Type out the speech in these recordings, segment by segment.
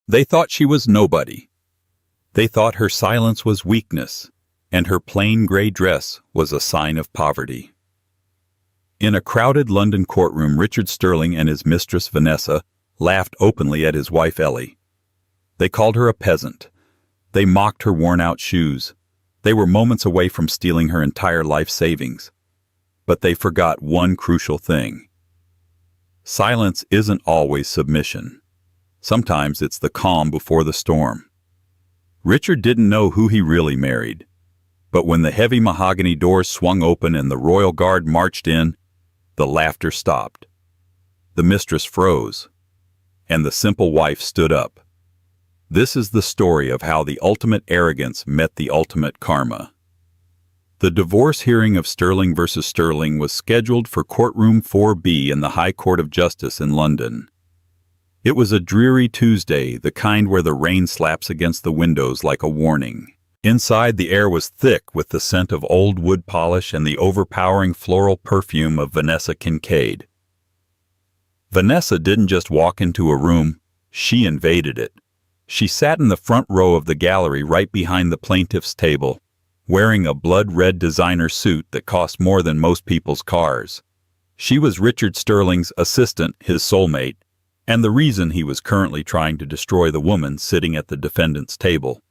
They thought she was nobody. They thought her silence was weakness, and her plain gray dress was a sign of poverty. In a crowded London courtroom, Richard Sterling and his mistress Vanessa laughed openly at his wife Ellie. They called her a peasant. They mocked her worn-out shoes. They were moments away from stealing her entire life savings. But they forgot one crucial thing. Silence isn't always submission. Sometimes it's the calm before the storm. Richard didn't know who he really married. But when the heavy mahogany doors swung open and the royal guard marched in, the laughter stopped. The mistress froze, and the simple wife stood up. This is the story of how the ultimate arrogance met the ultimate karma. The divorce hearing of Sterling versus Sterling was scheduled for courtroom 4B in the High Court of Justice in London. It was a dreary Tuesday, the kind where the rain slaps against the windows like a warning. Inside, the air was thick with the scent of old wood polish and the overpowering floral perfume of Vanessa Kincaid. Vanessa didn't just walk into a room, she invaded it. She sat in the front row of the gallery right behind the plaintiff's table, wearing a blood-red designer suit that cost more than most people's cars. She was Richard Sterling's assistant, his soulmate, and the reason he was currently trying to destroy the woman sitting at the defendant's table.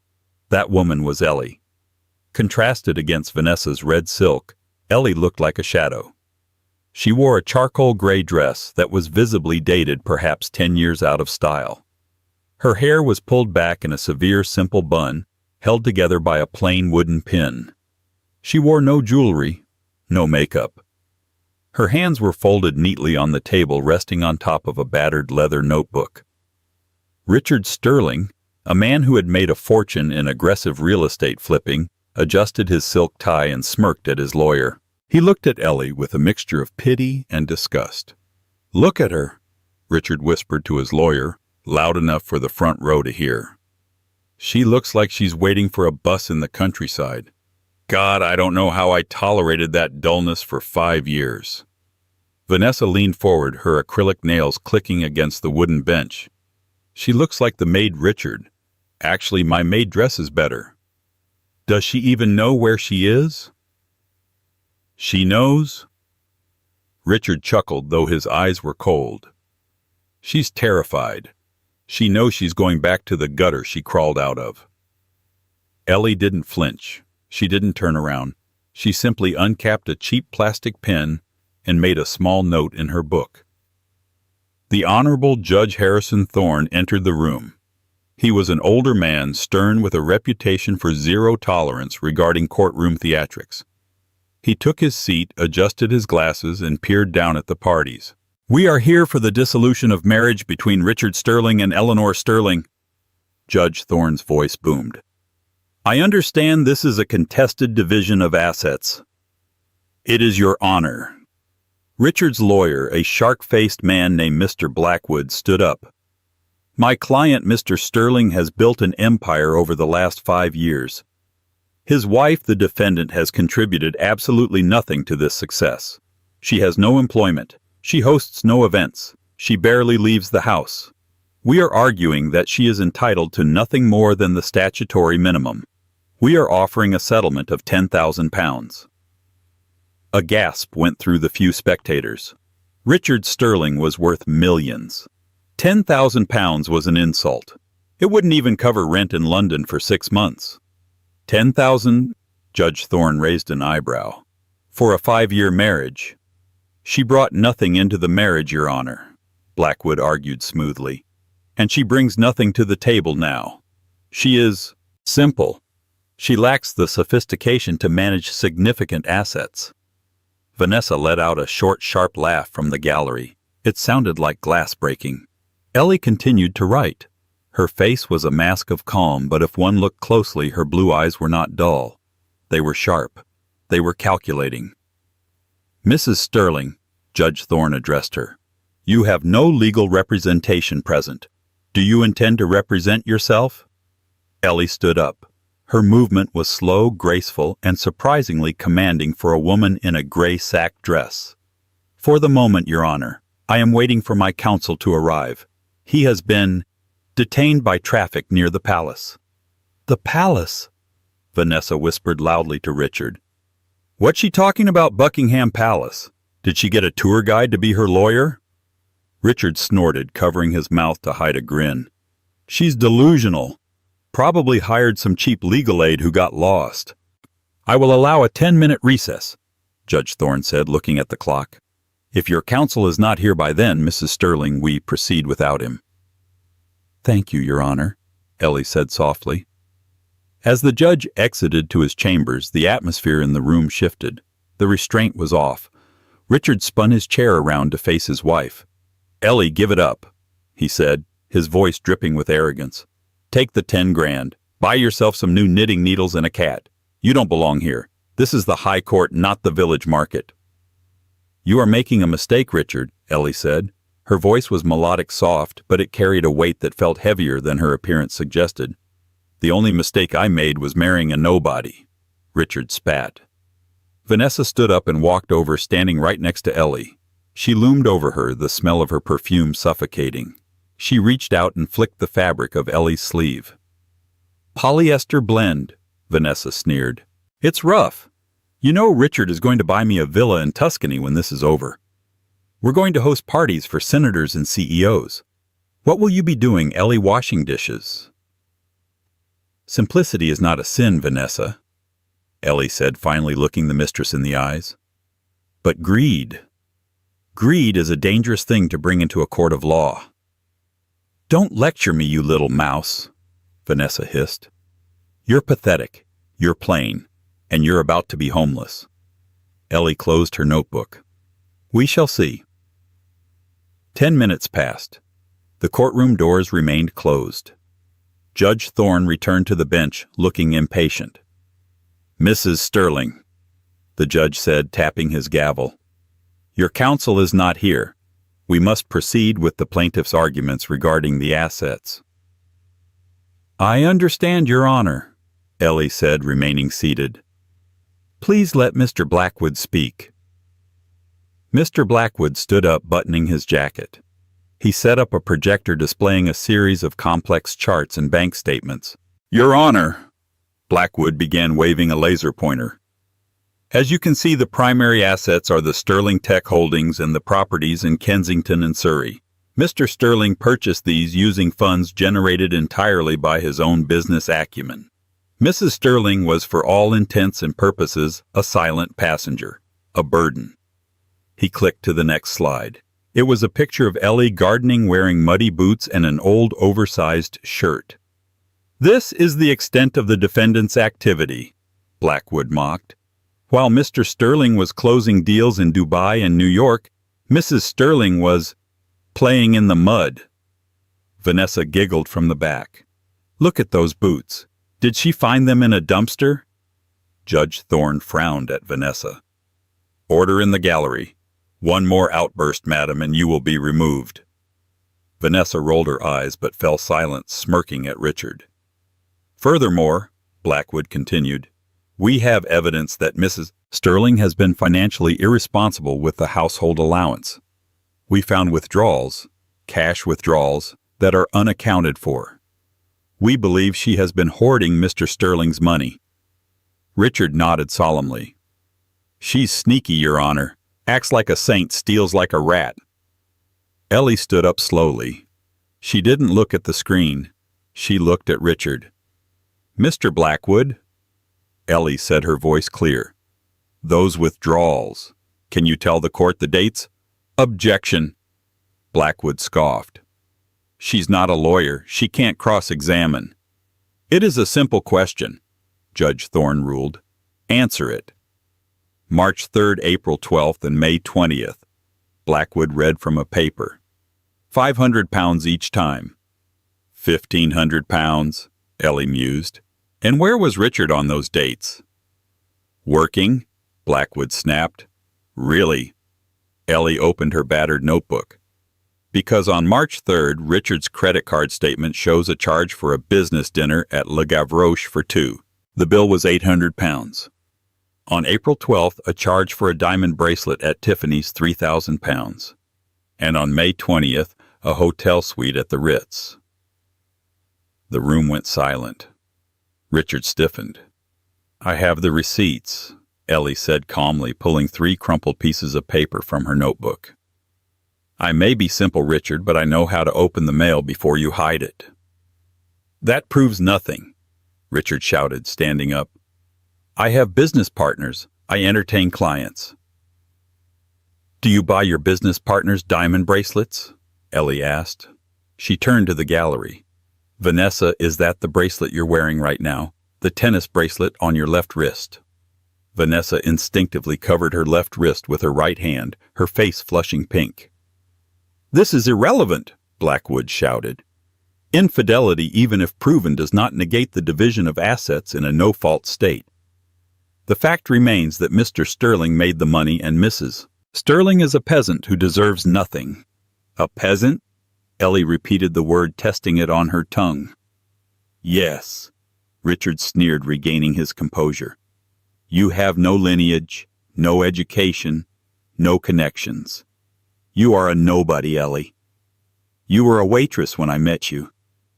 That woman was Ellie. Contrasted against Vanessa's red silk, Ellie looked like a shadow. She wore a charcoal gray dress that was visibly dated, perhaps 10 years out of style. Her hair was pulled back in a severe, simple bun, held together by a plain wooden pin. She wore no jewelry, no makeup. Her hands were folded neatly on the table, resting on top of a battered leather notebook. Richard Sterling, a man who had made a fortune in aggressive real estate flipping, adjusted his silk tie and smirked at his lawyer. He looked at Ellie with a mixture of pity and disgust. "Look at her," Richard whispered to his lawyer, loud enough for the front row to hear. "She looks like she's waiting for a bus in the countryside. God, I don't know how I tolerated that dullness for 5 years." Vanessa leaned forward, her acrylic nails clicking against the wooden bench. "She looks like the maid Richard. Actually, my maid dresses better. Does she even know where she is?" "She knows?" Richard chuckled, though his eyes were cold. "She's terrified. She knows she's going back to the gutter she crawled out of." Ellie didn't flinch. She didn't turn around. She simply uncapped a cheap plastic pen and made a small note in her book. The Honorable Judge Harrison Thorne entered the room. He was an older man, stern with a reputation for zero tolerance regarding courtroom theatrics. He took his seat, adjusted his glasses, and peered down at the parties. "We are here for the dissolution of marriage between Richard Sterling and Eleanor Sterling," Judge Thorne's voice boomed. "I understand this is a contested division of assets. It is your honor." Richard's lawyer, a shark-faced man named Mr. Blackwood, stood up. "My client, Mr. Sterling, has built an empire over the last 5 years. His wife, the defendant, has contributed absolutely nothing to this success. She has no employment. She hosts no events. She barely leaves the house. We are arguing that she is entitled to nothing more than the statutory minimum. We are offering a settlement of £10,000. A gasp went through the few spectators. Richard Sterling was worth millions. £10,000 was an insult. It wouldn't even cover rent in London for 6 months. 10,000? Judge Thorne raised an eyebrow. For a 5-year marriage. She brought nothing into the marriage, Your Honor, Blackwood argued smoothly. And she brings nothing to the table now. She is simple. She lacks the sophistication to manage significant assets. Vanessa let out a short, sharp laugh from the gallery. It sounded like glass breaking. Ellie continued to write. Her face was a mask of calm, but if one looked closely, her blue eyes were not dull. They were sharp. They were calculating. "Mrs. Sterling," Judge Thorne addressed her, "you have no legal representation present. Do you intend to represent yourself?" Ellie stood up. Her movement was slow, graceful, and surprisingly commanding for a woman in a gray sack dress. "For the moment, Your Honor, I am waiting for my counsel to arrive. He has been detained by traffic near the palace. The palace, Vanessa whispered loudly to Richard. What's she talking about Buckingham Palace? Did she get a tour guide to be her lawyer? Richard snorted, covering his mouth to hide a grin. She's delusional. Probably hired some cheap legal aid who got lost. I will allow a 10-minute recess, Judge Thorne said, looking at the clock. If your counsel is not here by then, Mrs. Sterling, we proceed without him. Thank you, Your Honor, Ellie said softly. As the judge exited to his chambers, the atmosphere in the room shifted. The restraint was off. Richard spun his chair around to face his wife. Ellie, give it up, he said, his voice dripping with arrogance. Take the 10 grand. Buy yourself some new knitting needles and a cat. You don't belong here. This is the High Court, not the village market. You are making a mistake, Richard, Ellie said. Her voice was melodic soft, but it carried a weight that felt heavier than her appearance suggested. The only mistake I made was marrying a nobody. Richard spat. Vanessa stood up and walked over, standing right next to Ellie. She loomed over her, the smell of her perfume suffocating. She reached out and flicked the fabric of Ellie's sleeve. Polyester blend, Vanessa sneered. It's rough. You know Richard is going to buy me a villa in Tuscany when this is over. We're going to host parties for senators and CEOs. What will you be doing, Ellie, washing dishes? Simplicity is not a sin, Vanessa, Ellie said, finally looking the mistress in the eyes. But greed. Greed is a dangerous thing to bring into a court of law. Don't lecture me, you little mouse, Vanessa hissed. You're pathetic, you're plain, and you're about to be homeless. Ellie closed her notebook. We shall see. 10 minutes passed. The courtroom doors remained closed. Judge Thorne returned to the bench, looking impatient. Mrs. Sterling, the judge said, tapping his gavel. Your counsel is not here. We must proceed with the plaintiff's arguments regarding the assets. I understand, Your Honor, Ellie said, remaining seated. Please let Mr. Blackwood speak. Mr. Blackwood stood up, buttoning his jacket. He set up a projector displaying a series of complex charts and bank statements. Your Honor, Blackwood began waving a laser pointer. As you can see, the primary assets are the Sterling Tech Holdings and the properties in Kensington and Surrey. Mr. Sterling purchased these using funds generated entirely by his own business acumen. Mrs. Sterling was, for all intents and purposes, a silent passenger, a burden. He clicked to the next slide. It was a picture of Ellie gardening, wearing muddy boots and an old oversized shirt. This is the extent of the defendant's activity, Blackwood mocked. While Mr. Sterling was closing deals in Dubai and New York, Mrs. Sterling was playing in the mud. Vanessa giggled from the back. Look at those boots. Did she find them in a dumpster? Judge Thorne frowned at Vanessa. Order in the gallery. One more outburst, madam, and you will be removed. Vanessa rolled her eyes but fell silent, smirking at Richard. Furthermore, Blackwood continued, we have evidence that Mrs. Sterling has been financially irresponsible with the household allowance. We found withdrawals, cash withdrawals, that are unaccounted for. We believe she has been hoarding Mr. Sterling's money. Richard nodded solemnly. She's sneaky, Your Honor. Acts like a saint, steals like a rat. Ellie stood up slowly. She didn't look at the screen. She looked at Richard. Mr. Blackwood, Ellie said, her voice clear. Those withdrawals. Can you tell the court the dates? Objection. Blackwood scoffed. She's not a lawyer. She can't cross-examine. It is a simple question, Judge Thorne ruled. Answer it. March 3rd, April 12th, and May 20th. Blackwood read from a paper. £500 each time. £1,500, Ellie mused. And where was Richard on those dates? Working, Blackwood snapped. Really? Ellie opened her battered notebook. Because on March 3rd, Richard's credit card statement shows a charge for a business dinner at Le Gavroche for two. The bill was £800. On April 12th, a charge for a diamond bracelet at Tiffany's, £3,000. And on May 20th, a hotel suite at the Ritz. The room went silent. Richard stiffened. "I have the receipts," Ellie said calmly, pulling 3 crumpled pieces of paper from her notebook. "I may be simple, Richard, but I know how to open the mail before you hide it." "That proves nothing," Richard shouted, standing up. "I have business partners. I entertain clients." "Do you buy your business partners diamond bracelets?" Ellie asked. She turned to the gallery. "Vanessa, is that the bracelet you're wearing right now? The tennis bracelet on your left wrist?" Vanessa instinctively covered her left wrist with her right hand, her face flushing pink. "This is irrelevant," Blackwood shouted. "Infidelity, even if proven, does not negate the division of assets in a no-fault state. The fact remains that Mr. Sterling made the money and Mrs. Sterling is a peasant who deserves nothing." "A peasant?" Ellie repeated the word, testing it on her tongue. "Yes," Richard sneered, regaining his composure. "You have no lineage, no education, no connections. You are a nobody, Ellie. You were a waitress when I met you.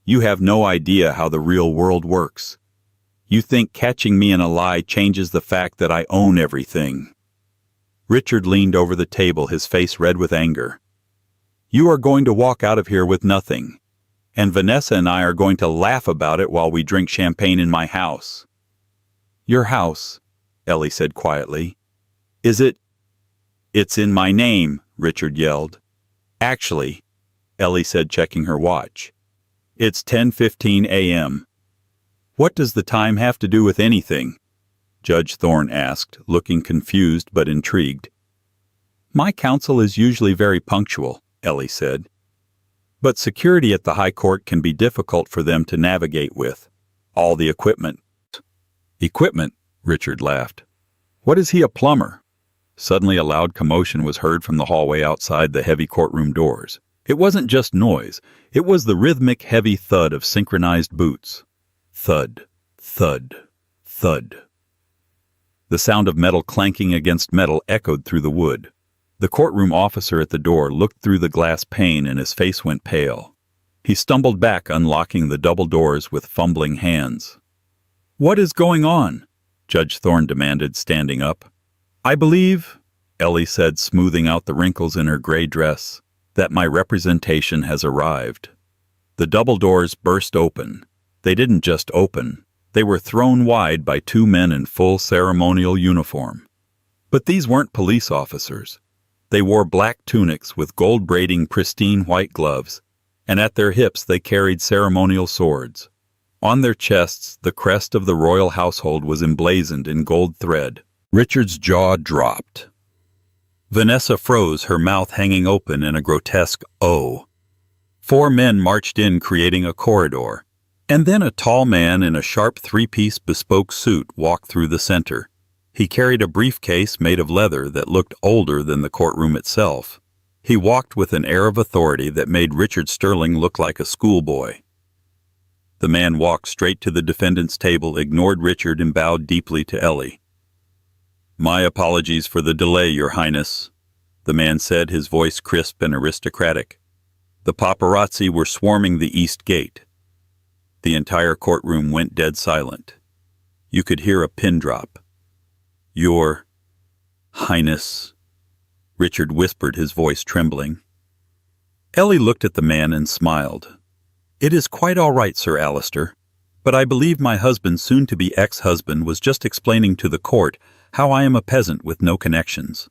You have no idea how the real world works. You think catching me in a lie changes the fact that I own everything." Richard leaned over the table, his face red with anger. "You are going to walk out of here with nothing, and Vanessa and I are going to laugh about it while we drink champagne in my house." "Your house," Ellie said quietly. "Is it—" "It's in my name," Richard yelled. "Actually," Ellie said, checking her watch, "it's 10:15 a.m. "What does the time have to do with anything?" Judge Thorne asked, looking confused but intrigued. "My counsel is usually very punctual," Ellie said. "But security at the High Court can be difficult for them to navigate with. All the equipment." "Equipment?" Richard laughed. "What is he, a plumber?" Suddenly a loud commotion was heard from the hallway outside the heavy courtroom doors. It wasn't just noise. It was the rhythmic, heavy thud of synchronized boots. Thud, thud, thud. The sound of metal clanking against metal echoed through the wood. The courtroom officer at the door looked through the glass pane and his face went pale. He stumbled back, unlocking the double doors with fumbling hands. "What is going on?" Judge Thorne demanded, standing up. "I believe," Ellie said, smoothing out the wrinkles in her gray dress, "that my representation has arrived." The double doors burst open. They didn't just open. They were thrown wide by 2 men in full ceremonial uniform. But these weren't police officers. They wore black tunics with gold braiding, pristine white gloves, and at their hips they carried ceremonial swords. On their chests, the crest of the royal household was emblazoned in gold thread. Richard's jaw dropped. Vanessa froze, her mouth hanging open in a grotesque O. 4 men marched in, creating a corridor, and then a tall man in a sharp 3-piece bespoke suit walked through the center. He carried a briefcase made of leather that looked older than the courtroom itself. He walked with an air of authority that made Richard Sterling look like a schoolboy. The man walked straight to the defendant's table, ignored Richard, and bowed deeply to Ellie. "My apologies for the delay, Your Highness," the man said, his voice crisp and aristocratic. "The paparazzi were swarming the East Gate." The entire courtroom went dead silent. You could hear a pin drop. "Your Highness," Richard whispered, his voice trembling. Ellie looked at the man and smiled. "It is quite all right, Sir Alistair, but I believe my husband, soon-to-be ex-husband, was just explaining to the court how I am a peasant with no connections."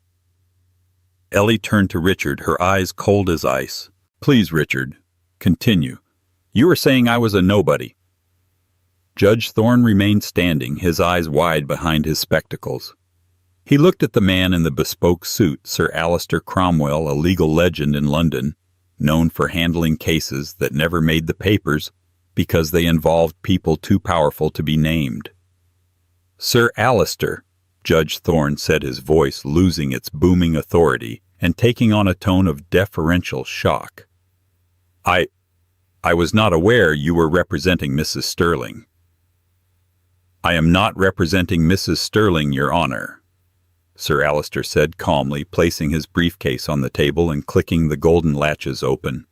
Ellie turned to Richard, her eyes cold as ice. "Please, Richard, continue. You were saying I was a nobody." Judge Thorne remained standing, his eyes wide behind his spectacles. He looked at the man in the bespoke suit, Sir Alistair Cromwell, a legal legend in London, known for handling cases that never made the papers because they involved people too powerful to be named. "Sir Alistair," Judge Thorne said, his voice losing its booming authority and taking on a tone of deferential shock. I was not aware you were representing Mrs. Sterling." "I am not representing Mrs. Sterling, Your Honor," Sir Alistair said calmly, placing his briefcase on the table and clicking the golden latches open.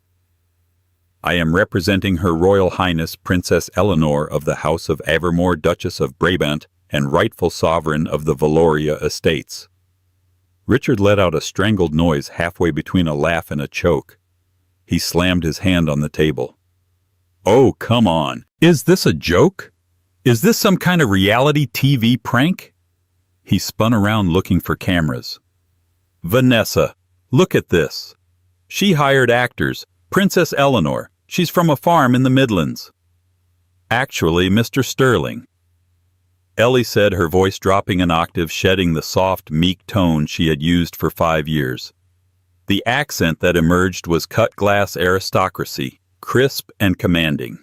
I am representing Her Royal Highness Princess Eleanor of the House of Avermore, Duchess of Brabant, and rightful sovereign of the Valoria Estates." Richard let out a strangled noise halfway between a laugh and a choke. He slammed his hand on the table. "Oh, come on. Is this a joke? Is this some kind of reality TV prank?" He spun around looking for cameras. "Vanessa, look at this. She hired actors. Princess Eleanor. She's from a farm in the Midlands." "Actually, Mr. Sterling," Ellie said, her voice dropping an octave, shedding the soft, meek tone she had used for 5 years. The accent that emerged was cut-glass aristocracy, crisp and commanding.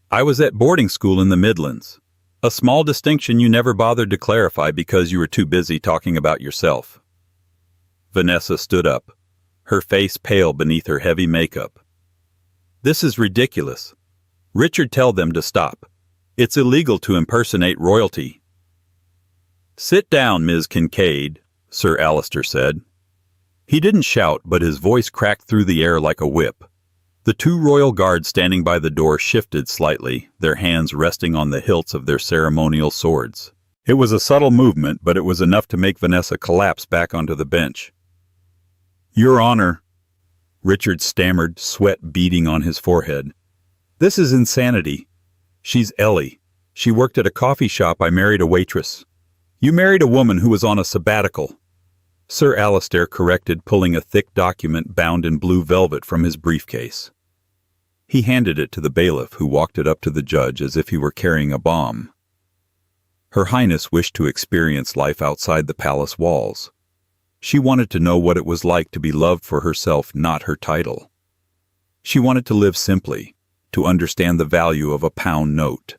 "I was at boarding school in the Midlands. A small distinction you never bothered to clarify because you were too busy talking about yourself." Vanessa stood up, her face pale beneath her heavy makeup. "This is ridiculous. Richard, tell them to stop. It's illegal to impersonate royalty." "Sit down, Ms. Kincaid," Sir Alistair said. He didn't shout, but his voice cracked through the air like a whip. The 2 royal guards standing by the door shifted slightly, their hands resting on the hilts of their ceremonial swords. It was a subtle movement, but it was enough to make Vanessa collapse back onto the bench. "Your Honor," Richard stammered, sweat beading on his forehead. "This is insanity. She's Ellie. She worked at a coffee shop. I married a waitress. You married a woman who was on a sabbatical." Sir Alistair corrected, pulling a thick document bound in blue velvet from his briefcase. He handed it to the bailiff, who walked it up to the judge as if he were carrying a bomb. Her Highness wished to experience life outside the palace walls. She wanted to know what it was like to be loved for herself, not her title. She wanted to live simply, to understand the value of a pound note.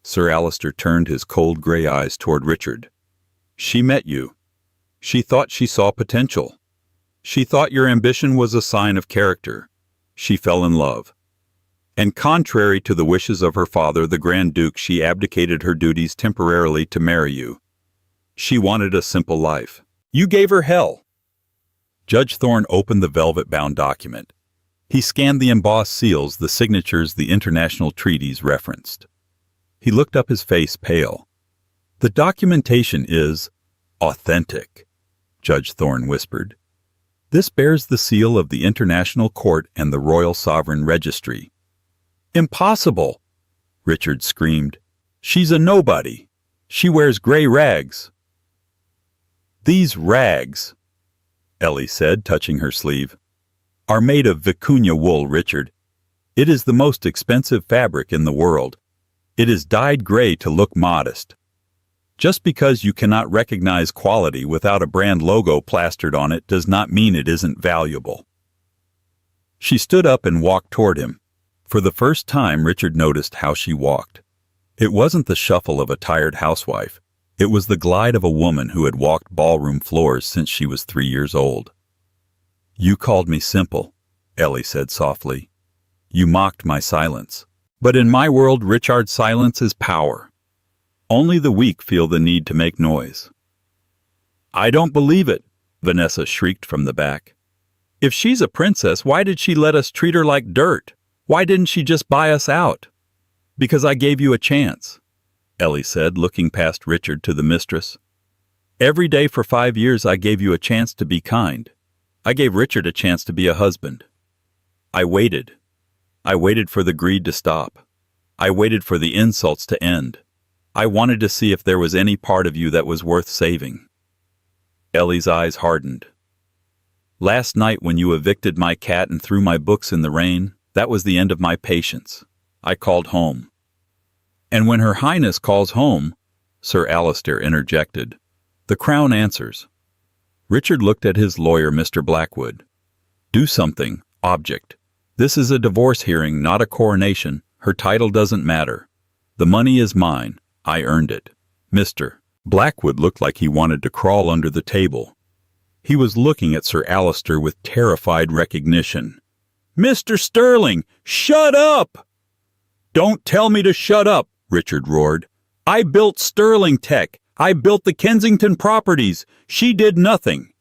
Sir Alistair turned his cold gray eyes toward Richard. "She met you. She thought she saw potential. She thought your ambition was a sign of character. She fell in love. And contrary to the wishes of her father, the Grand Duke, she abdicated her duties temporarily to marry you. She wanted a simple life. You gave her hell." Judge Thorne opened the velvet-bound document. He scanned the embossed seals, the signatures, the international treaties referenced. He looked up, his face pale. "The documentation is authentic," Judge Thorne whispered. "This bears the seal of the International Court and the Royal Sovereign Registry." "Impossible!" Richard screamed. "She's a nobody. She wears gray rags." "These rags," Ellie said, touching her sleeve, "are made of vicuña wool, Richard. It is the most expensive fabric in the world. It is dyed gray to look modest. Just because you cannot recognize quality without a brand logo plastered on it does not mean it isn't valuable." She stood up and walked toward him. For the first time, Richard noticed how she walked. It wasn't the shuffle of a tired housewife. It was the glide of a woman who had walked ballroom floors since she was 3 years old. "You called me simple," Ellie said softly. "You mocked my silence. But in my world, Richard's silence is power. Only the weak feel the need to make noise." "I don't believe it," Vanessa shrieked from the back. "If she's a princess, why did she let us treat her like dirt? Why didn't she just buy us out?" "Because I gave you a chance," Ellie said, looking past Richard to the mistress. "Every day for 5 years I gave you a chance to be kind. I gave Richard a chance to be a husband. I waited. I waited for the greed to stop. I waited for the insults to end. I wanted to see if there was any part of you that was worth saving." Ellie's eyes hardened. "Last night when you evicted my cat and threw my books in the rain, that was the end of my patience. I called home." "And when Her Highness calls home," Sir Alistair interjected, "the Crown answers." Richard looked at his lawyer, Mr. Blackwood. "Do something. Object. This is a divorce hearing, not a coronation. Her title doesn't matter. The money is mine. I earned it. Mr." Blackwood looked like he wanted to crawl under the table. He was looking at Sir Alistair with terrified recognition. "Mr. Sterling, shut up!" "Don't tell me to shut up," Richard roared. "I built Sterling Tech. I built the Kensington properties. She did nothing.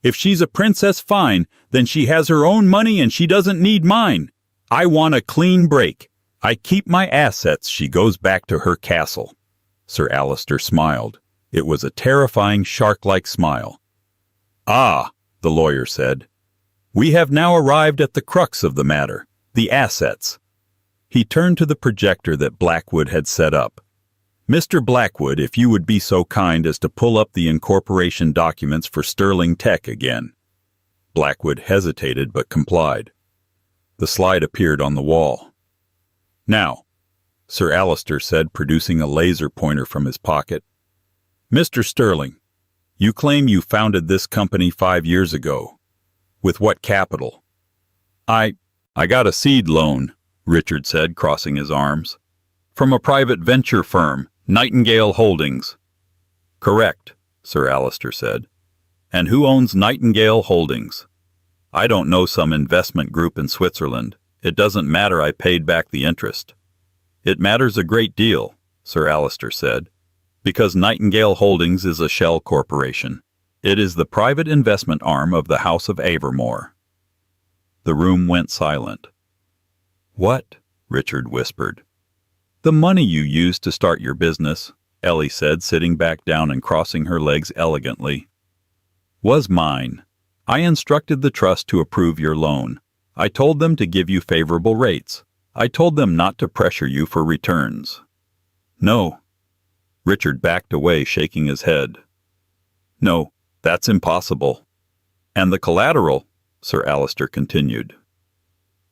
If she's a princess, fine, then she has her own money and she doesn't need mine. I want a clean break. I keep my assets. She goes back to her castle." Sir Alister smiled. It was a terrifying shark-like smile. "Ah," the lawyer said. "We have now arrived at the crux of the matter, the assets." He turned to the projector that Blackwood had set up. "Mr. Blackwood, if you would be so kind as to pull up the incorporation documents for Sterling Tech again." Blackwood hesitated but complied. The slide appeared on the wall. "Now," Sir Alister said, producing a laser pointer from his pocket. "Mr. Sterling, you claim you founded this company 5 years ago. With what capital?" I got a seed loan," Richard said, crossing his arms. "From a private venture firm, Nightingale Holdings." "Correct," Sir Alister said. "And who owns Nightingale Holdings?" "I don't know, some investment group in Switzerland. It doesn't matter, I paid back the interest." "It matters a great deal," Sir Alister said, "because Nightingale Holdings is a shell corporation. It is the private investment arm of the House of Avermore." The room went silent. "What?" Richard whispered. "The money you used to start your business," Ellie said, sitting back down and crossing her legs elegantly, "was mine. I instructed the trust to approve your loan. I told them to give you favorable rates. I told them not to pressure you for returns." "No." Richard backed away, shaking his head. "No, that's impossible." "And the collateral," Sir Alister continued.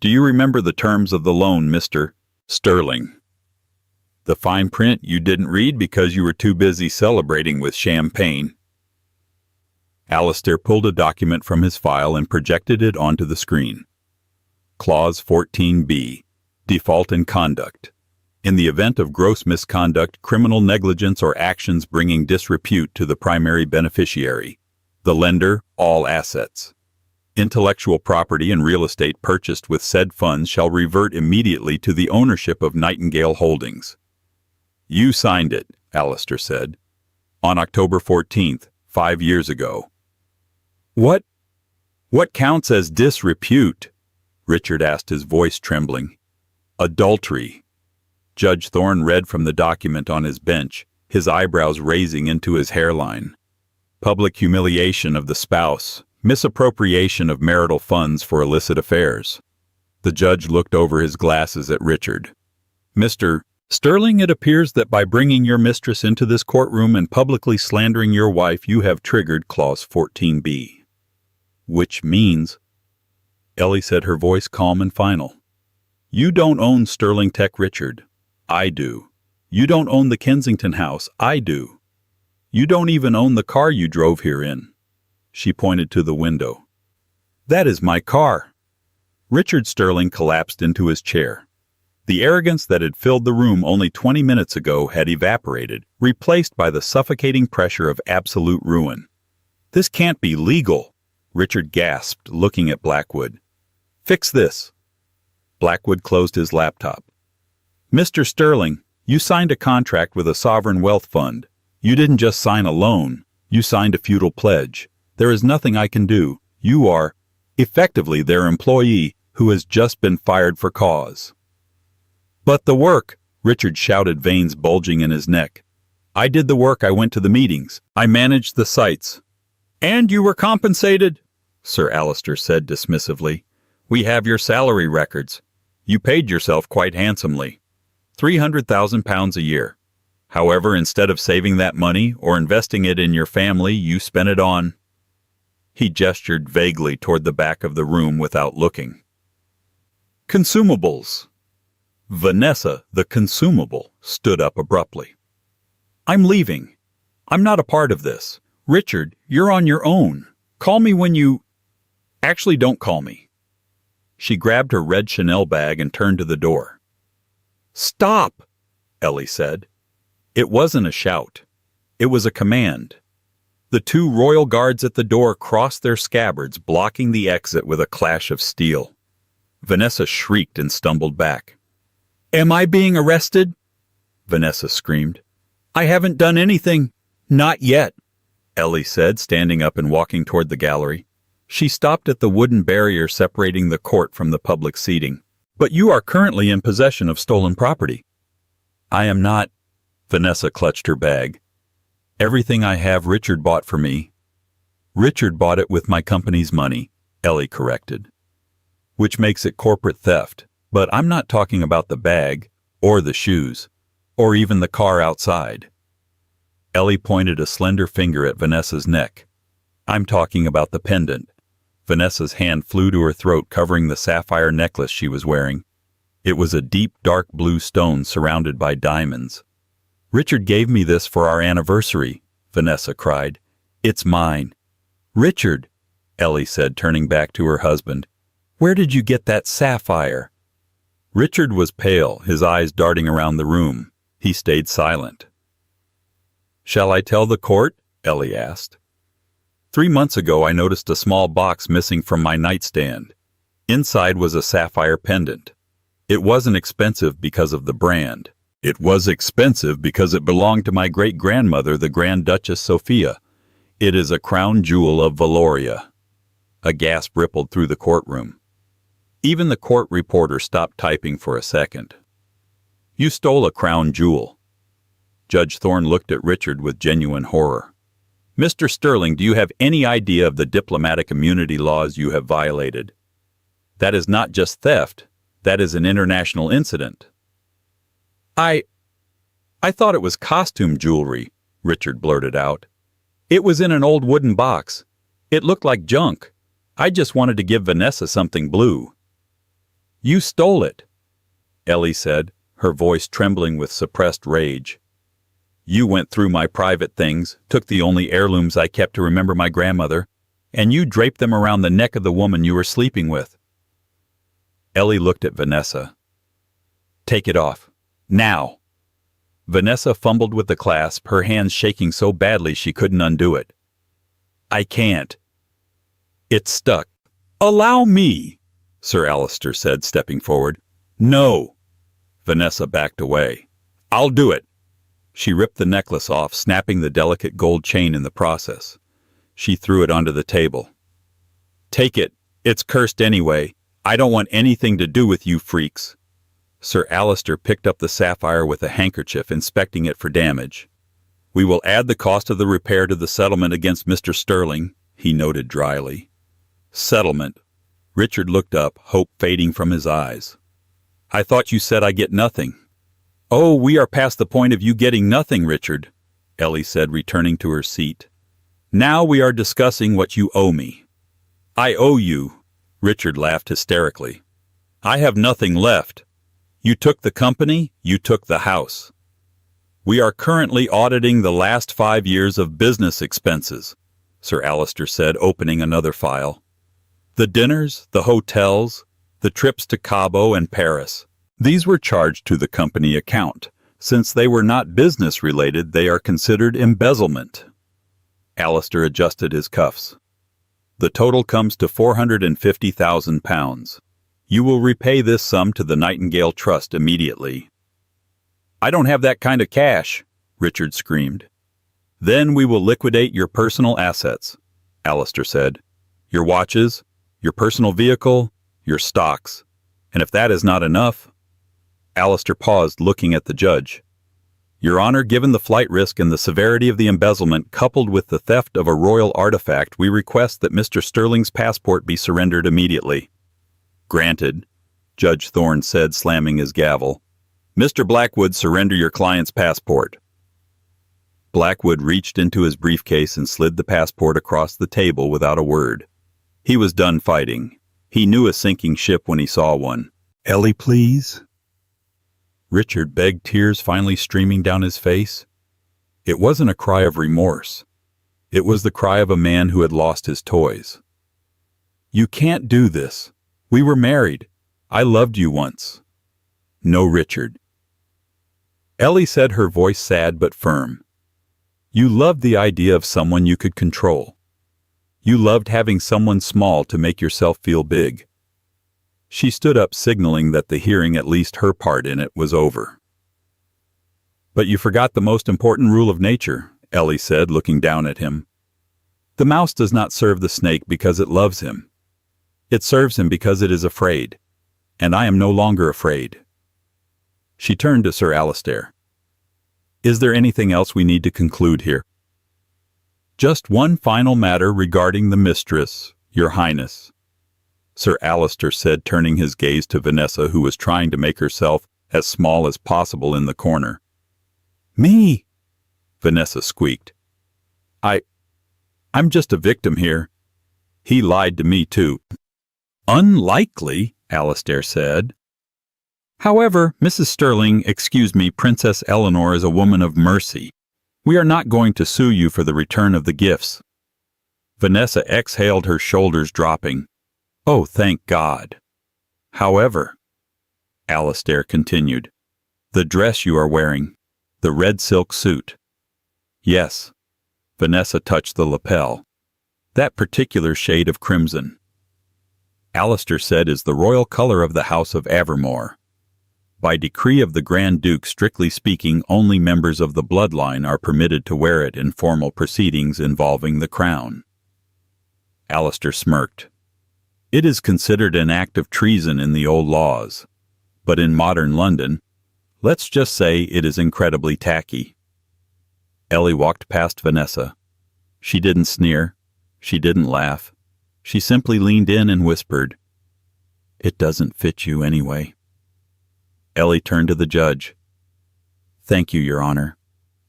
"Do you remember the terms of the loan, Mr. Sterling?" "The fine print you didn't read because you were too busy celebrating with champagne." Alistair pulled a document from his file and projected it onto the screen. Clause 14b, Default in Conduct. In the event of gross misconduct, criminal negligence, or actions bringing disrepute to the primary beneficiary, the lender, all assets, intellectual property and real estate purchased with said funds shall revert immediately to the ownership of Nightingale Holdings. "You signed it," Alistair said, "on October 14th, 5 years ago." What counts as disrepute?" Richard asked, his voice trembling. "Adultery." Judge Thorne read from the document on his bench, his eyebrows raising into his hairline. "Public humiliation of the spouse, misappropriation of marital funds for illicit affairs." The judge looked over his glasses at Richard. "Mr. Sterling, it appears that by bringing your mistress into this courtroom and publicly slandering your wife, you have triggered Clause 14b. Which means," Ellie said, her voice calm and final, "you don't own Sterling Tech, Richard. I do. You don't own the Kensington house. I do. You don't even own the car you drove here in." She pointed to the window. "That is my car." Richard Sterling collapsed into his chair. The arrogance that had filled the room only 20 minutes ago had evaporated, replaced by the suffocating pressure of absolute ruin. "This can't be legal," Richard gasped, looking at Blackwood. "Fix this." Blackwood closed his laptop. "Mr. Sterling, you signed a contract with a sovereign wealth fund. You didn't just sign a loan. You signed a feudal pledge. There is nothing I can do. You are, effectively, their employee who has just been fired for cause." "But the work," Richard shouted, veins bulging in his neck. "I did the work. I went to the meetings. I managed the sites." "And you were compensated," Sir Alister said dismissively. "We have your salary records. You paid yourself quite handsomely. £300,000 a year. However, instead of saving that money or investing it in your family, you spent it on—" He gestured vaguely toward the back of the room without looking. "Consumables." Vanessa, the consumable, stood up abruptly. "I'm leaving. I'm not a part of this. Richard, you're on your own. Call me when you— Actually, don't call me." She grabbed her red Chanel bag and turned to the door. "Stop," Ellie said. It wasn't a shout. It was a command. The 2 royal guards at the door crossed their scabbards, blocking the exit with a clash of steel. Vanessa shrieked and stumbled back. "Am I being arrested?" Vanessa screamed. "I haven't done anything. Not yet." Ellie said, standing up and walking toward the gallery. She stopped at the wooden barrier separating the court from the public seating. But you are currently in possession of stolen property. I am not. Vanessa clutched her bag. Everything I have Richard bought for me. Richard bought it with my company's money, Ellie corrected. Which makes it corporate theft. But I'm not talking about the bag, or the shoes, or even the car outside. Ellie pointed a slender finger at Vanessa's neck. I'm talking about the pendant. Vanessa's hand flew to her throat, covering the sapphire necklace she was wearing. It was a deep, dark blue stone surrounded by diamonds. Richard gave me this for our anniversary, Vanessa cried. It's mine. Richard, Ellie said, turning back to her husband. Where did you get that sapphire? Richard was pale, his eyes darting around the room. He stayed silent. Shall I tell the court? Ellie asked. 3 months ago I noticed a small box missing from my nightstand. Inside was a sapphire pendant. It wasn't expensive because of the brand. It was expensive because it belonged to my great-grandmother, the Grand Duchess Sophia. It is a crown jewel of Valoria. A gasp rippled through the courtroom. Even the court reporter stopped typing for a second. You stole a crown jewel. Judge Thorne looked at Richard with genuine horror. Mr. Sterling, do you have any idea of the diplomatic immunity laws you have violated? That is not just theft. That is an international incident. I thought it was costume jewelry, Richard blurted out. It was in an old wooden box. It looked like junk. I just wanted to give Vanessa something blue. You stole it, Ellie said, her voice trembling with suppressed rage. You went through my private things, took the only heirlooms I kept to remember my grandmother, and you draped them around the neck of the woman you were sleeping with. Ellie looked at Vanessa. Take it off. Now. Vanessa fumbled with the clasp, her hands shaking so badly she couldn't undo it. I can't. It's stuck. Allow me, Sir Alistair said, stepping forward. No. Vanessa backed away. I'll do it. She ripped the necklace off, snapping the delicate gold chain in the process. She threw it onto the table. Take it. It's cursed anyway. I don't want anything to do with you freaks. Sir Alistair picked up the sapphire with a handkerchief, inspecting it for damage. We will add the cost of the repair to the settlement against Mr. Sterling, he noted dryly. Settlement. Richard looked up, hope fading from his eyes. I thought you said I get nothing. Oh, we are past the point of you getting nothing, Richard, Ellie said, returning to her seat. Now we are discussing what you owe me. I owe you, Richard laughed hysterically. I have nothing left. You took the company, you took the house. We are currently auditing the last 5 years of business expenses, Sir Alistair said, opening another file. The dinners, the hotels, the trips to Cabo and Paris. These were charged to the company account. Since they were not business-related, they are considered embezzlement. Alistair adjusted his cuffs. The total comes to £450,000. You will repay this sum to the Nightingale Trust immediately. I don't have that kind of cash, Richard screamed. Then we will liquidate your personal assets, Alistair said. Your watches, your personal vehicle, your stocks. And if that is not enough... Alistair paused, looking at the judge. Your Honor, given the flight risk and the severity of the embezzlement coupled with the theft of a royal artifact, we request that Mr. Sterling's passport be surrendered immediately. Granted, Judge Thorne said, slamming his gavel. Mr. Blackwood, surrender your client's passport. Blackwood reached into his briefcase and slid the passport across the table without a word. He was done fighting. He knew a sinking ship when he saw one. Ellie, please? Richard begged, tears finally streaming down his face. It wasn't a cry of remorse. It was the cry of a man who had lost his toys. You can't do this. We were married. I loved you once. No, Richard. Ellie said, her voice sad but firm. You loved the idea of someone you could control. You loved having someone small to make yourself feel big. She stood up, signaling that the hearing, at least her part in it, was over. But you forgot the most important rule of nature, Ellie said, looking down at him. The mouse does not serve the snake because it loves him. It serves him because it is afraid, and I am no longer afraid." She turned to Sir Alistair. "Is there anything else we need to conclude here?" "Just one final matter regarding the mistress, Your Highness," Sir Alistair said, turning his gaze to Vanessa, who was trying to make herself as small as possible in the corner. "Me!" Vanessa squeaked. I'm just a victim here. He lied to me too." "Unlikely," Alistair said. "However, Mrs. Sterling, excuse me, Princess Eleanor is a woman of mercy. We are not going to sue you for the return of the gifts." Vanessa exhaled, her shoulders dropping. "Oh, thank God." "However," Alistair continued, "the dress you are wearing, the red silk suit." "Yes." Vanessa touched the lapel. "That particular shade of crimson," Alistair said, "is the royal color of the House of Avermore. By decree of the Grand Duke, strictly speaking, only members of the bloodline are permitted to wear it in formal proceedings involving the crown." Alistair smirked. "It is considered an act of treason in the old laws, but in modern London, let's just say it is incredibly tacky." Ellie walked past Vanessa. She didn't sneer. She didn't laugh. She simply leaned in and whispered, "It doesn't fit you anyway." Ellie turned to the judge. "Thank you, Your Honor.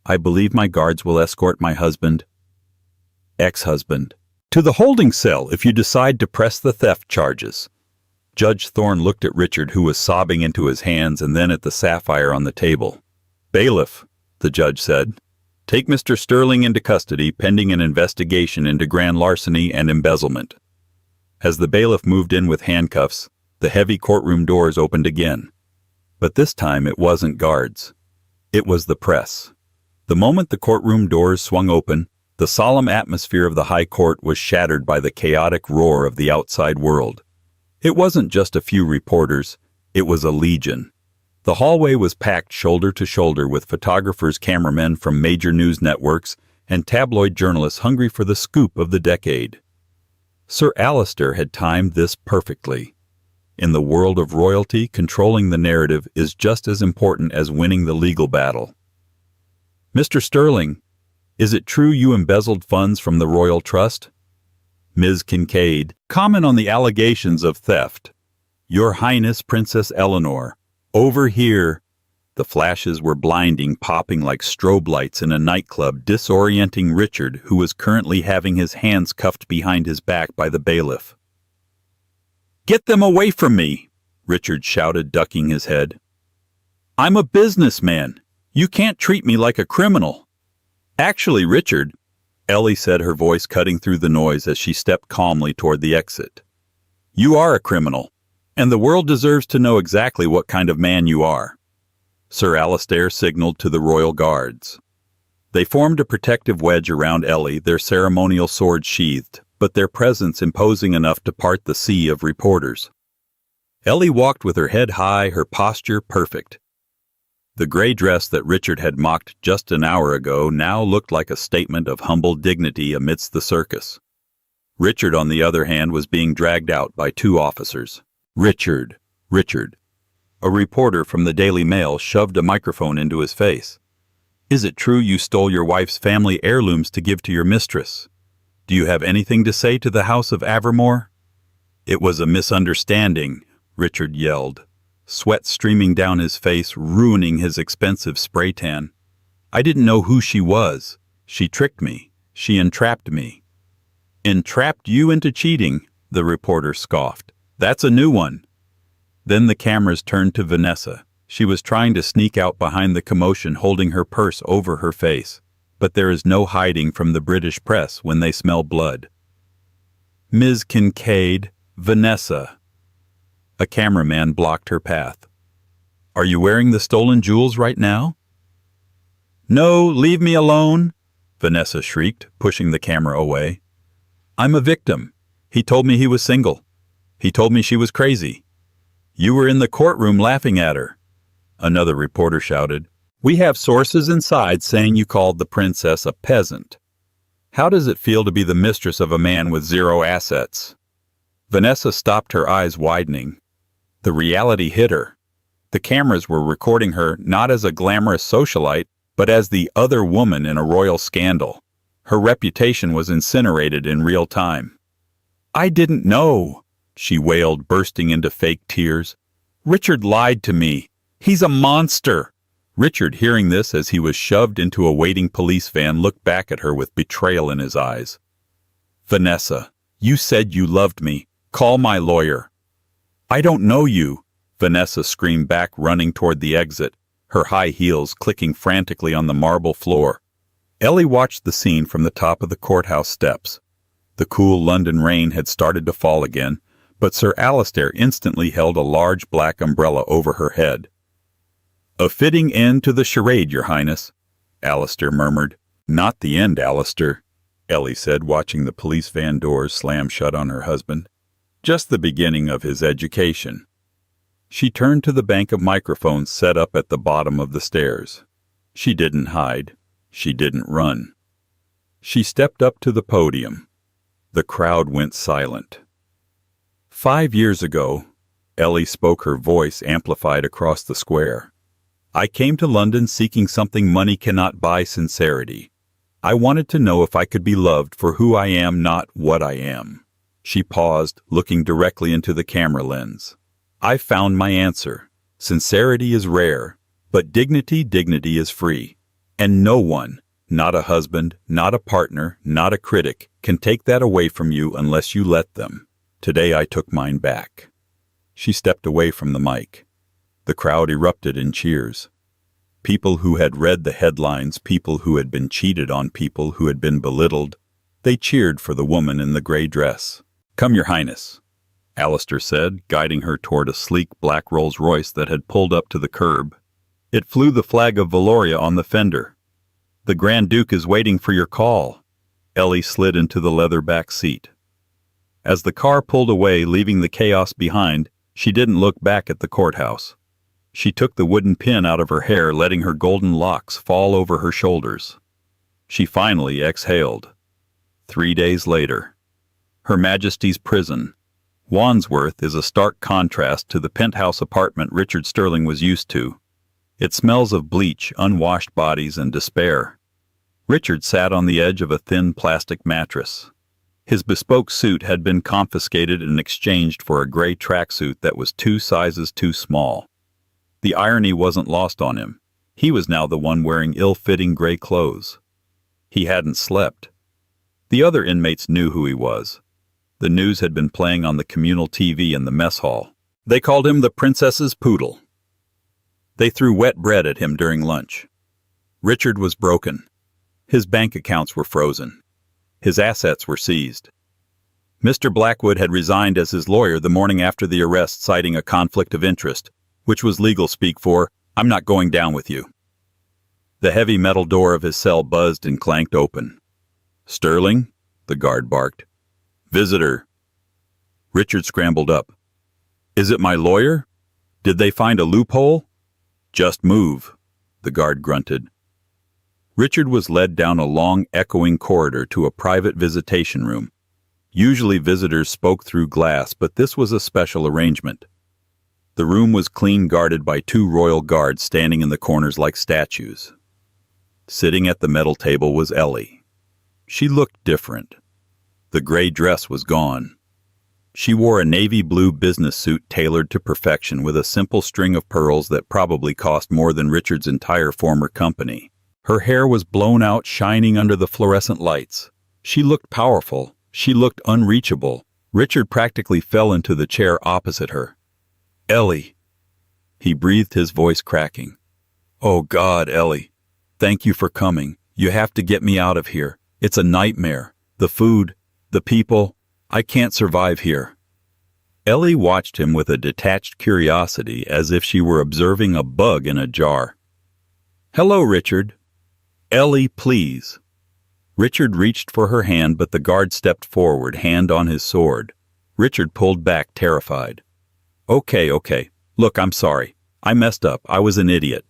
I believe my guards will escort my husband, ex-husband, to the holding cell if you decide to press the theft charges." Judge Thorne looked at Richard, who was sobbing into his hands, and then at the sapphire on the table. "Bailiff," the judge said, "take Mr. Sterling into custody pending an investigation into grand larceny and embezzlement." As the bailiff moved in with handcuffs, the heavy courtroom doors opened again. But this time it wasn't guards. It was the press. The moment the courtroom doors swung open, the solemn atmosphere of the High Court was shattered by the chaotic roar of the outside world. It wasn't just a few reporters, it was a legion. The hallway was packed shoulder to shoulder with photographers, cameramen from major news networks, and tabloid journalists hungry for the scoop of the decade. Sir Alistair had timed this perfectly. In the world of royalty, controlling the narrative is just as important as winning the legal battle. "Mr. Sterling, is it true you embezzled funds from the Royal Trust?" "Ms. Kincaid, comment on the allegations of theft." "Your Highness Princess Eleanor, over here." The flashes were blinding, popping like strobe lights in a nightclub, disorienting Richard, who was currently having his hands cuffed behind his back by the bailiff. "Get them away from me!" Richard shouted, ducking his head. "I'm a businessman. You can't treat me like a criminal." "Actually, Richard," Ellie said, her voice cutting through the noise as she stepped calmly toward the exit, "you are a criminal, and the world deserves to know exactly what kind of man you are." Sir Alistair signaled to the royal guards. They formed a protective wedge around Ellie, their ceremonial swords sheathed, but their presence imposing enough to part the sea of reporters. Ellie walked with her head high, her posture perfect. The gray dress that Richard had mocked just an hour ago now looked like a statement of humble dignity amidst the circus. Richard, on the other hand, was being dragged out by two officers. "Richard, Richard." A reporter from the Daily Mail shoved a microphone into his face. "Is it true you stole your wife's family heirlooms to give to your mistress? Do you have anything to say to the House of Avermore?" "It was a misunderstanding," Richard yelled, sweat streaming down his face, ruining his expensive spray tan. "I didn't know who she was. She tricked me. She entrapped me." "Entrapped you into cheating?" the reporter scoffed. "That's a new one." Then the cameras turned to Vanessa. She was trying to sneak out behind the commotion, holding her purse over her face. But there is no hiding from the British press when they smell blood. "Ms. Kincaid, Vanessa." A cameraman blocked her path. "Are you wearing the stolen jewels right now?" "No, leave me alone," Vanessa shrieked, pushing the camera away. "I'm a victim. He told me he was single. He told me she was crazy. You were in the courtroom laughing at her," another reporter shouted. "We have sources inside saying you called the princess a peasant." How does it feel to be the mistress of a man with zero assets? Vanessa stopped, her eyes widening. The reality hit her. The cameras were recording her not as a glamorous socialite, but as the other woman in a royal scandal. Her reputation was incinerated in real time. "I didn't know," she wailed, bursting into fake tears. "Richard lied to me. He's a monster." Richard, hearing this as he was shoved into a waiting police van, looked back at her with betrayal in his eyes. "Vanessa, you said you loved me. Call my lawyer." "I don't know you," Vanessa screamed back, running toward the exit, her high heels clicking frantically on the marble floor. Ellie watched the scene from the top of the courthouse steps. The cool London rain had started to fall again, but Sir Alistair instantly held a large black umbrella over her head. "A fitting end to the charade, Your Highness," Alistair murmured. "Not the end, Alistair," Ellie said, watching the police van doors slam shut on her husband. "Just the beginning of his education." She turned to the bank of microphones set up at the bottom of the stairs. She didn't hide. She didn't run. She stepped up to the podium. The crowd went silent. 5 years ago, Ellie spoke, her voice amplified across the square. "I came to London seeking something money cannot buy: sincerity. I wanted to know if I could be loved for who I am, not what I am." She paused, looking directly into the camera lens. "I found my answer. Sincerity is rare, but dignity is free. And no one, not a husband, not a partner, not a critic, can take that away from you unless you let them. Today I took mine back." She stepped away from the mic. The crowd erupted in cheers. People who had read the headlines, people who had been cheated on, people who had been belittled. They cheered for the woman in the gray dress. "Come, Your Highness," Alistair said, guiding her toward a sleek black Rolls-Royce that had pulled up to the curb. It flew the flag of Valoria on the fender. "The Grand Duke is waiting for your call." Ellie slid into the leather back seat. As the car pulled away, leaving the chaos behind, she didn't look back at the courthouse. She took the wooden pin out of her hair, letting her golden locks fall over her shoulders. She finally exhaled. 3 days later. Her Majesty's prison. Wandsworth is a stark contrast to the penthouse apartment Richard Sterling was used to. It smells of bleach, unwashed bodies, and despair. Richard sat on the edge of a thin plastic mattress. His bespoke suit had been confiscated and exchanged for a gray tracksuit that was 2 sizes too small. The irony wasn't lost on him. He was now the one wearing ill-fitting gray clothes. He hadn't slept. The other inmates knew who he was. The news had been playing on the communal TV in the mess hall. They called him the Princess's Poodle. They threw wet bread at him during lunch. Richard was broken. His bank accounts were frozen. His assets were seized. Mr. Blackwood had resigned as his lawyer the morning after the arrest, citing a conflict of interest, which was legal speak for, "I'm not going down with you." The heavy metal door of his cell buzzed and clanked open. "Sterling?" the guard barked. "Visitor." Richard scrambled up. "Is it my lawyer? Did they find a loophole?" "Just move," the guard grunted. Richard was led down a long, echoing corridor to a private visitation room. Usually visitors spoke through glass, but this was a special arrangement. The room was clean, guarded by 2 royal guards standing in the corners like statues. Sitting at the metal table was Ellie. She looked different. The gray dress was gone. She wore a navy blue business suit tailored to perfection with a simple string of pearls that probably cost more than Richard's entire former company. Her hair was blown out, shining under the fluorescent lights. She looked powerful. She looked unreachable. Richard practically fell into the chair opposite her. "Ellie," he breathed, his voice cracking. "Oh God, Ellie. Thank you for coming. You have to get me out of here. It's a nightmare. The food, the people. I can't survive here." Ellie watched him with a detached curiosity, as if she were observing a bug in a jar. "Hello, Richard." "Ellie, please." Richard reached for her hand, but the guard stepped forward, hand on his sword. Richard pulled back, terrified. Okay. Look, I'm sorry. I messed up. I was an idiot.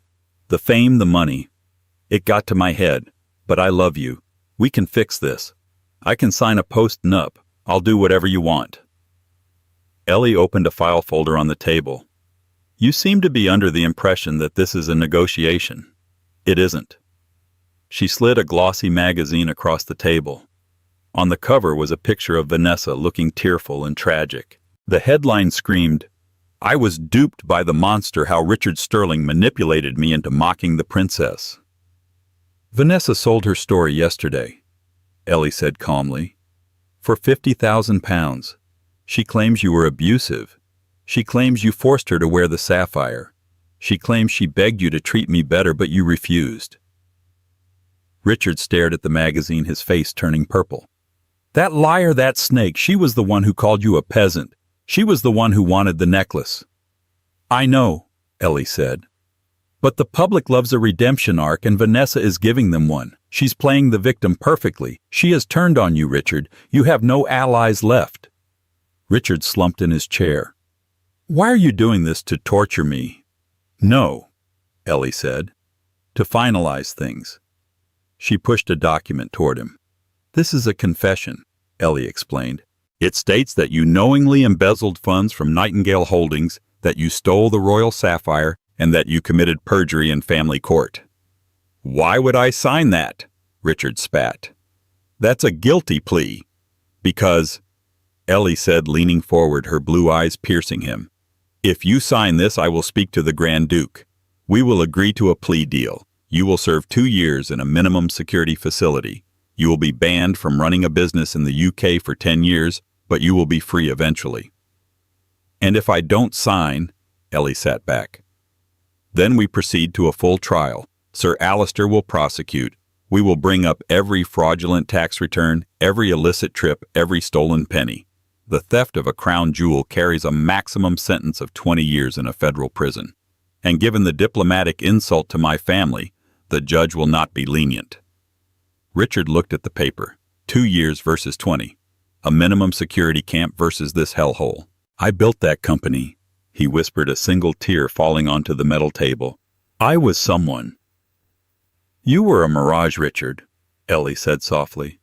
The fame, the money. It got to my head. But I love you. We can fix this. I can sign a post-nup. I'll do whatever you want." Ellie opened a file folder on the table. "You seem to be under the impression that this is a negotiation. It isn't." She slid a glossy magazine across the table. On the cover was a picture of Vanessa looking tearful and tragic. The headline screamed, "I was duped by the monster how Richard Sterling manipulated me into mocking the princess." "Vanessa sold her story yesterday," Ellie said calmly, "for £50,000. She claims you were abusive. She claims you forced her to wear the sapphire. She claims she begged you to treat me better, but you refused." Richard stared at the magazine, his face turning purple. "That liar, that snake, she was the one who called you a peasant. She was the one who wanted the necklace." "I know," Ellie said. "But the public loves a redemption arc, and Vanessa is giving them one. She's playing the victim perfectly. She has turned on you, Richard. You have no allies left." Richard slumped in his chair. "Why are you doing this, to torture me?" "No," Ellie said. "To finalize things." She pushed a document toward him. "This is a confession," Ellie explained. "It states that you knowingly embezzled funds from Nightingale Holdings, that you stole the royal sapphire, and that you committed perjury in family court." "Why would I sign that?" Richard spat. "That's a guilty plea." "Because," Ellie said, leaning forward, her blue eyes piercing him, "if you sign this, I will speak to the Grand Duke. We will agree to a plea deal. You will serve 2 years in a minimum security facility. You will be banned from running a business in the UK for 10 years, but you will be free eventually." "And if I don't sign," Ellie sat back. "Then we proceed to a full trial. Sir Alistair will prosecute. We will bring up every fraudulent tax return, every illicit trip, every stolen penny. The theft of a crown jewel carries a maximum sentence of 20 years in a federal prison. And given the diplomatic insult to my family, the judge will not be lenient." Richard looked at the paper. 2 years versus 20. A minimum security camp versus this hellhole. "I built that company," he whispered, a single tear falling onto the metal table. "I was someone." "You were a mirage, Richard," Ellie said softly.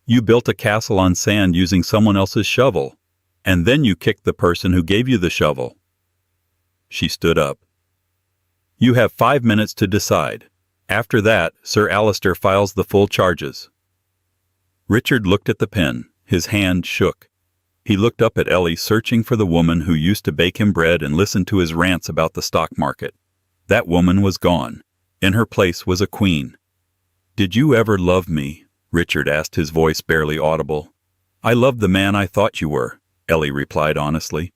"You built a castle on sand using someone else's shovel, and then you kicked the person who gave you the shovel." She stood up. "You have 5 minutes to decide. After that, Sir Alistair files the full charges." Richard looked at the pen. His hand shook. He looked up at Ellie, searching for the woman who used to bake him bread and listen to his rants about the stock market. That woman was gone. In her place was a queen. "Did you ever love me?" Richard asked, his voice barely audible. "I loved the man I thought you were," Ellie replied honestly.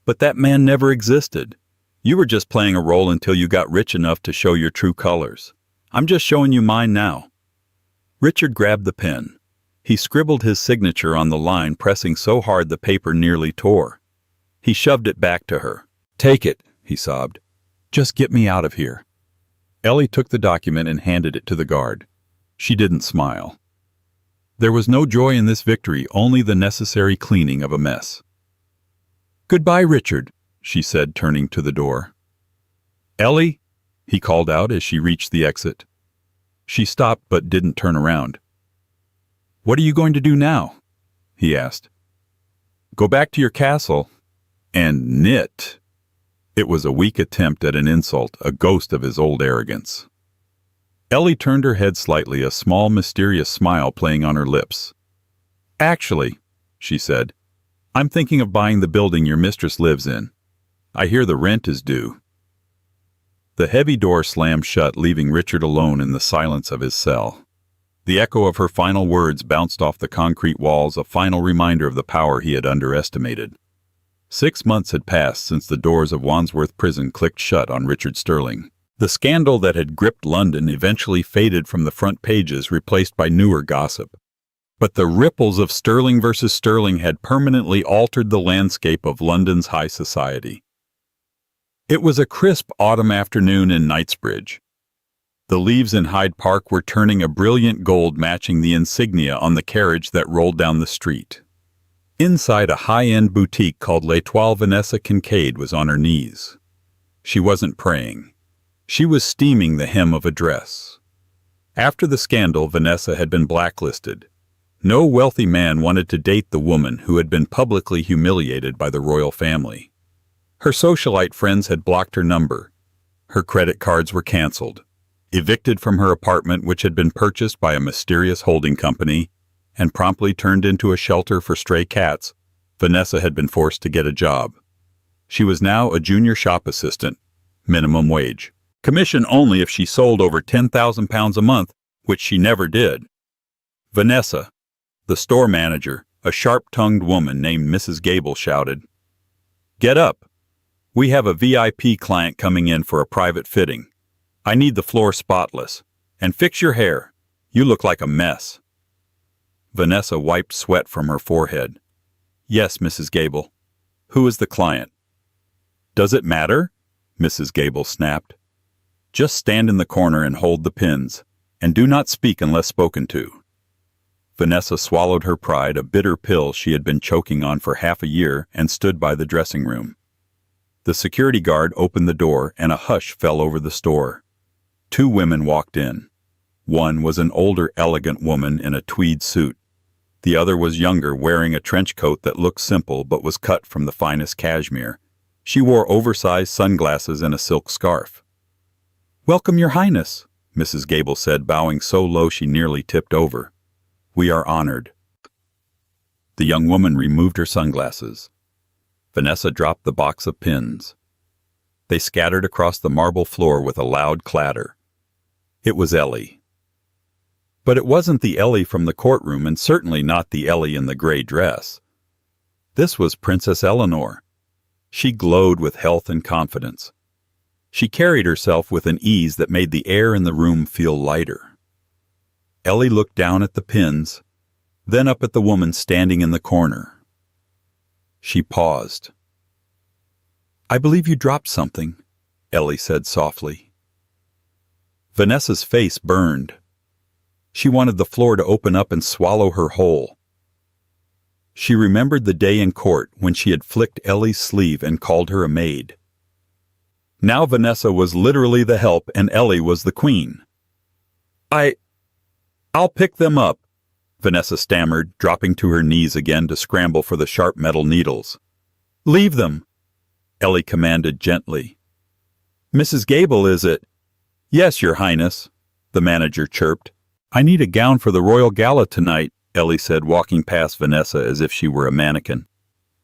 "But that man never existed. You were just playing a role until you got rich enough to show your true colors. I'm just showing you mine now." Richard grabbed the pen. He scribbled his signature on the line, pressing so hard the paper nearly tore. He shoved it back to her. "Take it," he sobbed. "Just get me out of here." Ellie took the document and handed it to the guard. She didn't smile. There was no joy in this victory, only the necessary cleaning of a mess. "Goodbye, Richard," she said, turning to the door. "Ellie," he called out as she reached the exit. She stopped but didn't turn around. "What are you going to do now?" he asked. "Go back to your castle and knit." It was a weak attempt at an insult, a ghost of his old arrogance. Ellie turned her head slightly, a small, mysterious smile playing on her lips. "Actually," she said, "I'm thinking of buying the building your mistress lives in. I hear the rent is due." The heavy door slammed shut, leaving Richard alone in the silence of his cell. The echo of her final words bounced off the concrete walls, a final reminder of the power he had underestimated. 6 months had passed since the doors of Wandsworth Prison clicked shut on Richard Sterling. The scandal that had gripped London eventually faded from the front pages, replaced by newer gossip. But the ripples of Sterling versus Sterling had permanently altered the landscape of London's high society. It was a crisp autumn afternoon in Knightsbridge. The leaves in Hyde Park were turning a brilliant gold, matching the insignia on the carriage that rolled down the street. Inside a high-end boutique called L'Etoile, Vanessa Kincaid was on her knees. She wasn't praying. She was steaming the hem of a dress. After the scandal, Vanessa had been blacklisted. No wealthy man wanted to date the woman who had been publicly humiliated by the royal family. Her socialite friends had blocked her number. Her credit cards were canceled. Evicted from her apartment, which had been purchased by a mysterious holding company and promptly turned into a shelter for stray cats, Vanessa had been forced to get a job. She was now a junior shop assistant, minimum wage. Commission only if she sold over £10,000 a month, which she never did. Vanessa, the store manager, a sharp-tongued woman named Mrs. Gable, shouted, "Get up! We have a VIP client coming in for a private fitting. I need the floor spotless. And fix your hair. You look like a mess." Vanessa wiped sweat from her forehead. "Yes, Mrs. Gable. Who is the client?" "Does it matter?" Mrs. Gable snapped. "Just stand in the corner and hold the pins, and do not speak unless spoken to." Vanessa swallowed her pride, a bitter pill she had been choking on for half a year, and stood by the dressing room. The security guard opened the door, and a hush fell over the store. 2 women walked in. One was an older, elegant woman in a tweed suit. The other was younger, wearing a trench coat that looked simple but was cut from the finest cashmere. She wore oversized sunglasses and a silk scarf. "Welcome, Your Highness," Mrs. Gable said, bowing so low she nearly tipped over. "We are honored." The young woman removed her sunglasses. Vanessa dropped the box of pins. They scattered across the marble floor with a loud clatter. It was Ellie. But it wasn't the Ellie from the courtroom, and certainly not the Ellie in the gray dress. This was Princess Eleanor. She glowed with health and confidence. She carried herself with an ease that made the air in the room feel lighter. Ellie looked down at the pins, then up at the woman standing in the corner. She paused. "I believe you dropped something," Ellie said softly. Vanessa's face burned. She wanted the floor to open up and swallow her whole. She remembered the day in court when she had flicked Ellie's sleeve and called her a maid. Now Vanessa was literally the help and Ellie was the queen. I'll pick them up," Vanessa stammered, dropping to her knees again to scramble for the sharp metal needles. "Leave them," Ellie commanded gently. "Mrs. Gable, is it?" "Yes, Your Highness," the manager chirped. "I need a gown for the royal gala tonight," Ellie said, walking past Vanessa as if she were a mannequin.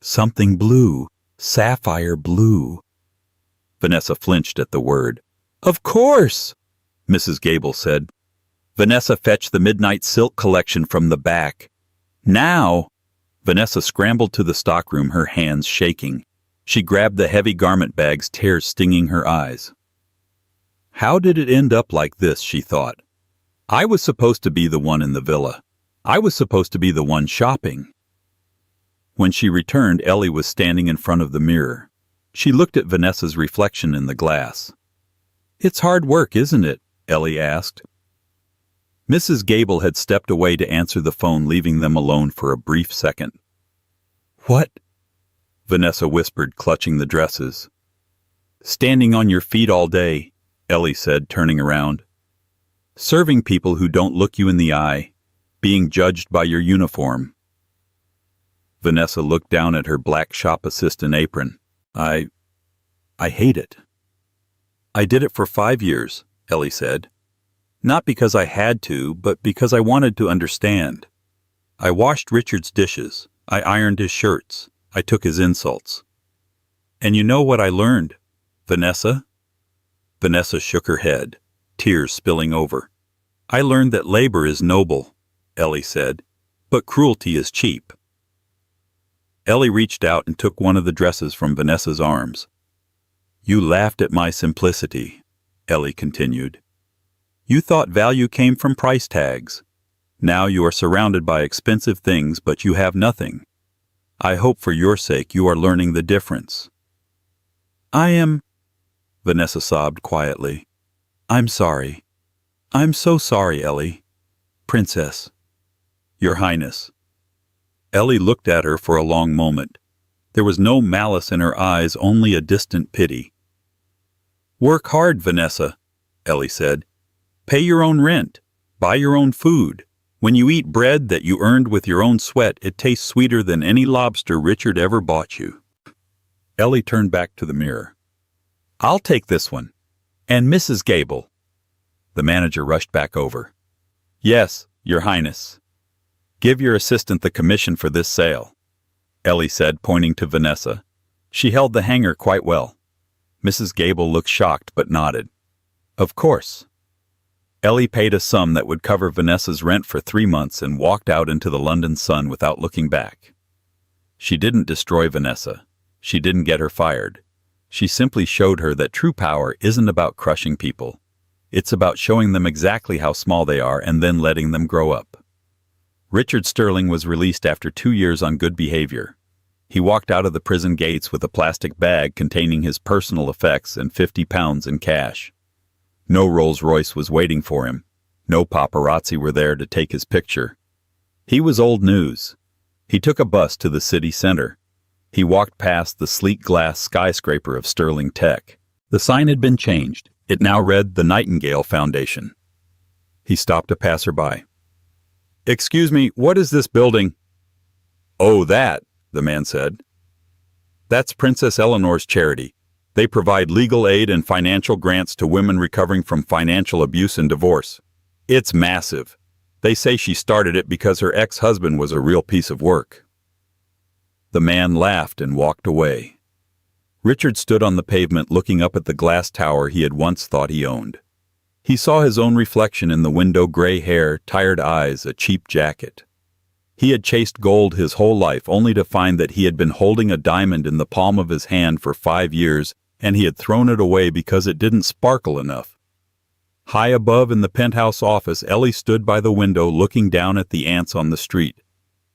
"Something blue, sapphire blue." Vanessa flinched at the word. "Of course," Mrs. Gable said. Vanessa fetched the midnight silk collection from the back. "Now!" Vanessa scrambled to the stockroom, her hands shaking. She grabbed the heavy garment bags, tears stinging her eyes. How did it end up like this, she thought. I was supposed to be the one in the villa. I was supposed to be the one shopping. When she returned, Ellie was standing in front of the mirror. She looked at Vanessa's reflection in the glass. "It's hard work, isn't it?" Ellie asked. Mrs. Gable had stepped away to answer the phone, leaving them alone for a brief second. "What?" Vanessa whispered, clutching the dresses. "Standing on your feet all day," Ellie said, turning around. "Serving people who don't look you in the eye, being judged by your uniform." Vanessa looked down at her black shop assistant apron. I hate it." "I did it for 5 years," Ellie said. "Not because I had to, but because I wanted to understand. I washed Richard's dishes. I ironed his shirts. I took his insults. And you know what I learned, Vanessa?" Vanessa shook her head, tears spilling over. "I learned that labor is noble," Ellie said, "but cruelty is cheap." Ellie reached out and took one of the dresses from Vanessa's arms. "You laughed at my simplicity," Ellie continued. "You thought value came from price tags. Now you are surrounded by expensive things, but you have nothing. I hope for your sake you are learning the difference." "I am," Vanessa sobbed quietly. "I'm sorry. I'm so sorry, Ellie. Princess." "Your Highness." Ellie looked at her for a long moment. There was no malice in her eyes, only a distant pity. "Work hard, Vanessa," Ellie said. "Pay your own rent. Buy your own food. When you eat bread that you earned with your own sweat, it tastes sweeter than any lobster Richard ever bought you. Ellie turned back to the mirror. I'll take this one. And Mrs. Gable. The manager rushed back over. Yes, Your Highness. Give your assistant the commission for this sale, Ellie said, pointing to Vanessa. She held the hanger quite well. Mrs. Gable looked shocked but nodded. Of course. Ellie paid a sum that would cover Vanessa's rent for 3 months and walked out into the London sun without looking back. She didn't destroy Vanessa. She didn't get her fired. She simply showed her that true power isn't about crushing people. It's about showing them exactly how small they are and then letting them grow up. Richard Sterling was released after 2 years on good behavior. He walked out of the prison gates with a plastic bag containing his personal effects and £50 in cash. No Rolls-Royce was waiting for him. No paparazzi were there to take his picture. He was old news. He took a bus to the city center. He walked past the sleek glass skyscraper of Sterling Tech. The sign had been changed. It now read the Nightingale Foundation. He stopped a passerby. Excuse me, what is this building? Oh, that, the man said. That's Princess Eleanor's charity. They provide legal aid and financial grants to women recovering from financial abuse and divorce. It's massive. They say she started it because her ex-husband was a real piece of work. The man laughed and walked away. Richard stood on the pavement looking up at the glass tower he had once thought he owned. He saw his own reflection in the window, gray hair, tired eyes, a cheap jacket. He had chased gold his whole life only to find that he had been holding a diamond in the palm of his hand for 5 years and he had thrown it away because it didn't sparkle enough. High above in the penthouse office, Ellie stood by the window looking down at the ants on the street.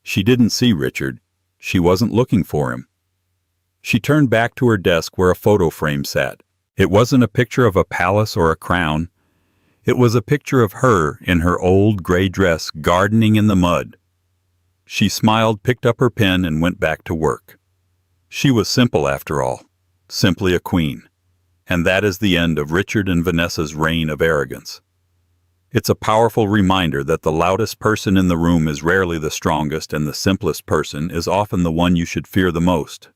She didn't see Richard. She wasn't looking for him. She turned back to her desk where a photo frame sat. It wasn't a picture of a palace or a crown. It was a picture of her in her old gray dress gardening in the mud. She smiled, picked up her pen, and went back to work. She was simple after all, simply a queen. And that is the end of Richard and Vanessa's reign of arrogance. It's a powerful reminder that the loudest person in the room is rarely the strongest and the simplest person is often the one you should fear the most.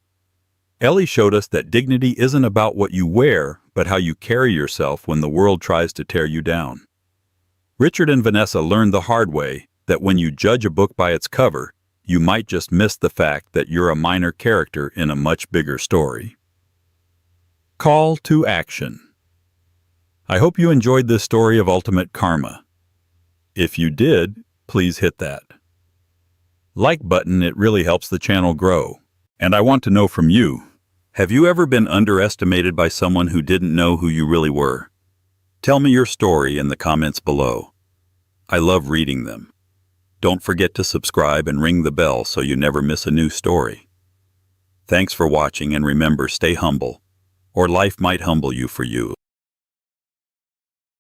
Ellie showed us that dignity isn't about what you wear, but how you carry yourself when the world tries to tear you down. Richard and Vanessa learned the hard way that when you judge a book by its cover, you might just miss the fact that you're a minor character in a much bigger story. Call to action. I hope you enjoyed this story of ultimate karma. If you did, please hit that like button. It really helps the channel grow. And I want to know from you, have you ever been underestimated by someone who didn't know who you really were? Tell me your story in the comments below. I love reading them. Don't forget to subscribe and ring the bell so you never miss a new story. Thanks for watching, and remember, stay humble, or life might humble you for you.